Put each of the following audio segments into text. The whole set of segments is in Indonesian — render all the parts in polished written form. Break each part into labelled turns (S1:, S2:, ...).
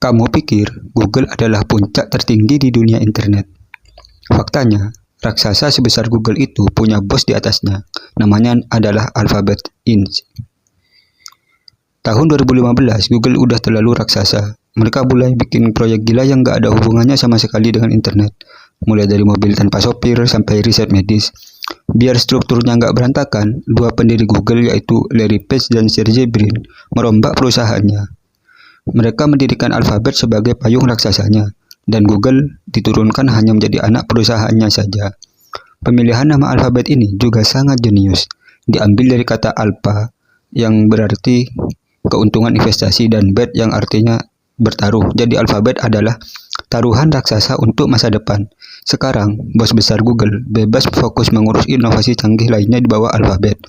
S1: Kamu pikir Google adalah puncak tertinggi di dunia internet? Faktanya, raksasa sebesar Google itu punya bos di atasnya. Namanya adalah Alphabet Inc. Tahun 2015, Google udah terlalu raksasa. Mereka mulai bikin proyek gila yang gak ada hubungannya sama sekali dengan internet. Mulai dari mobil tanpa sopir sampai riset medis. Biar strukturnya nggak berantakan, dua pendiri Google yaitu Larry Page dan Sergey Brin merombak perusahaannya. Mereka mendirikan Alphabet sebagai payung raksasanya, dan Google diturunkan hanya menjadi anak perusahaannya saja. Pemilihan nama Alphabet ini juga sangat jenius. Diambil dari kata alpha, yang berarti keuntungan investasi, dan bet yang artinya bertaruh. Jadi Alphabet adalah taruhan raksasa untuk masa depan. Sekarang, bos besar Google bebas fokus mengurus inovasi canggih lainnya di bawah Alphabet.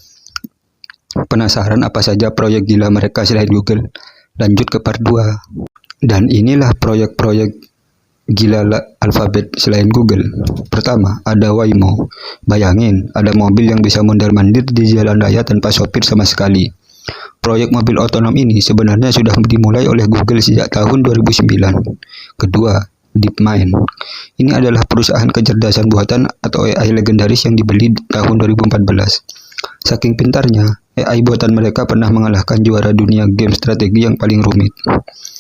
S1: Penasaran apa saja proyek gila mereka selain Google? Lanjut ke part 2. Dan inilah proyek-proyek gila Alphabet selain Google. Pertama, ada Waymo. Bayangin, ada mobil yang bisa mondar-mandir di jalan raya tanpa sopir sama sekali. Proyek mobil otonom ini sebenarnya sudah dimulai oleh Google sejak tahun 2009. Kedua, DeepMind. Ini adalah perusahaan kecerdasan buatan atau AI legendaris yang dibeli tahun 2014. Saking pintarnya, AI buatan mereka pernah mengalahkan juara dunia game strategi yang paling rumit.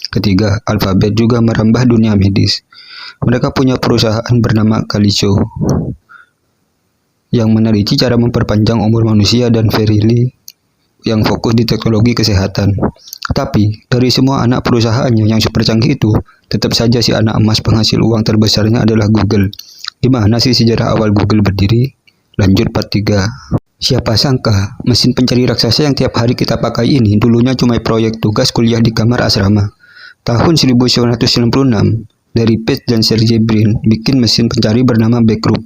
S1: Ketiga, Alphabet juga merambah dunia medis. Mereka punya perusahaan bernama Kalicho yang meneliti cara memperpanjang umur manusia, dan Verily yang fokus di teknologi kesehatan. Tapi, dari semua anak perusahaannya yang super canggih itu, tetap saja si anak emas penghasil uang terbesarnya adalah Google. Gimana sih sejarah awal Google berdiri? Lanjut part 3. Siapa sangka, mesin pencari raksasa yang tiap hari kita pakai ini dulunya cuma proyek tugas kuliah di kamar asrama. Tahun 1996, dari Page dan Sergey Brin bikin mesin pencari bernama Backrub.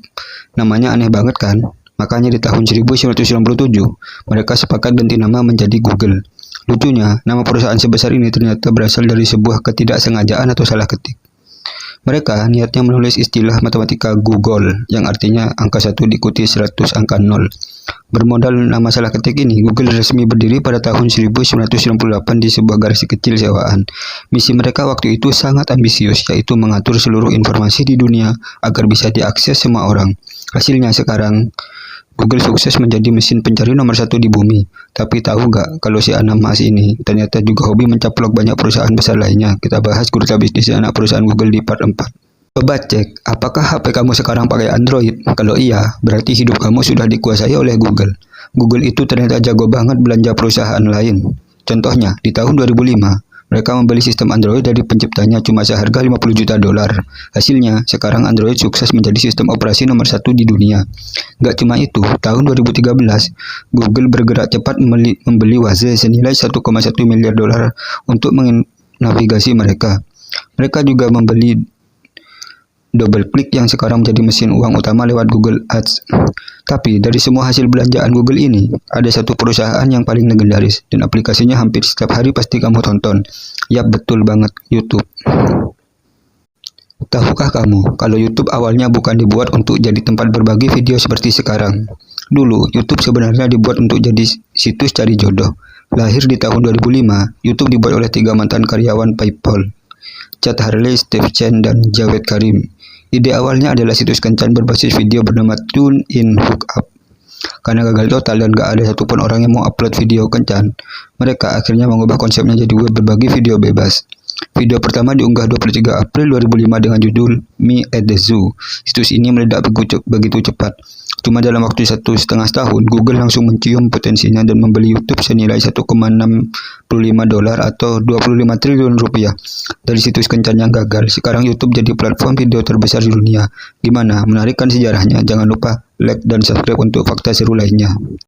S1: Namanya aneh banget kan? Makanya di tahun 1997, mereka sepakat ganti nama menjadi Google. Lucunya, nama perusahaan sebesar ini ternyata berasal dari sebuah ketidaksengajaan atau salah ketik. Mereka niatnya menulis istilah matematika Google, yang artinya angka 1 diikuti 100 angka 0. Bermodal nama salah ketik ini, Google resmi berdiri pada tahun 1998 di sebuah garasi kecil sewaan. Misi mereka waktu itu sangat ambisius, yaitu mengatur seluruh informasi di dunia agar bisa diakses semua orang. Hasilnya sekarang, Google sukses menjadi mesin pencari nomor 1 di bumi. Tapi tahu nggak kalau si anak emas ini ternyata juga hobi mencaplok banyak perusahaan besar lainnya? Kita bahas gurita bisnis anak perusahaan Google di part 4. Coba cek, apakah HP kamu sekarang pakai Android? Kalau iya, berarti hidup kamu sudah dikuasai oleh Google. Google itu ternyata jago banget belanja perusahaan lain. Contohnya, di tahun 2005, mereka membeli sistem Android dari penciptanya cuma seharga 50 juta dolar. Hasilnya, sekarang Android sukses menjadi sistem operasi nomor 1 di dunia. Gak cuma itu, tahun 2013, Google bergerak cepat membeli Waze senilai 1,1 miliar dolar untuk menavigasi mereka. Mereka juga membeli DoubleClick yang sekarang menjadi mesin uang utama lewat Google Ads. Tapi dari semua hasil belanjaan Google ini, ada satu perusahaan yang paling legendaris dan aplikasinya hampir setiap hari pasti kamu tonton. Yap, betul banget, YouTube. Tahukah kamu kalau YouTube awalnya bukan dibuat untuk jadi tempat berbagi video seperti sekarang? Dulu, YouTube sebenarnya dibuat untuk jadi situs cari jodoh. Lahir di tahun 2005, YouTube dibuat oleh 3 mantan karyawan PayPal, Chad Hurley, Steve Chen, dan Javed Karim. Ide awalnya adalah situs kencan berbasis video bernama TuneIn Hookup. Karena gagal total dan gak ada satupun orang yang mau upload video kencan, mereka akhirnya mengubah konsepnya jadi web berbagi video bebas. Video pertama diunggah 23 April 2005 dengan judul Me at the Zoo. Situs ini meledak begitu cepat. Cuma dalam waktu 1,5 tahun, Google langsung mencium potensinya dan membeli YouTube senilai 1,65 dolar atau 25 triliun rupiah. Dari situs kencan yang gagal, sekarang YouTube jadi platform video terbesar di dunia. Gimana? Menarik kan sejarahnya? Jangan lupa like dan subscribe untuk fakta seru lainnya.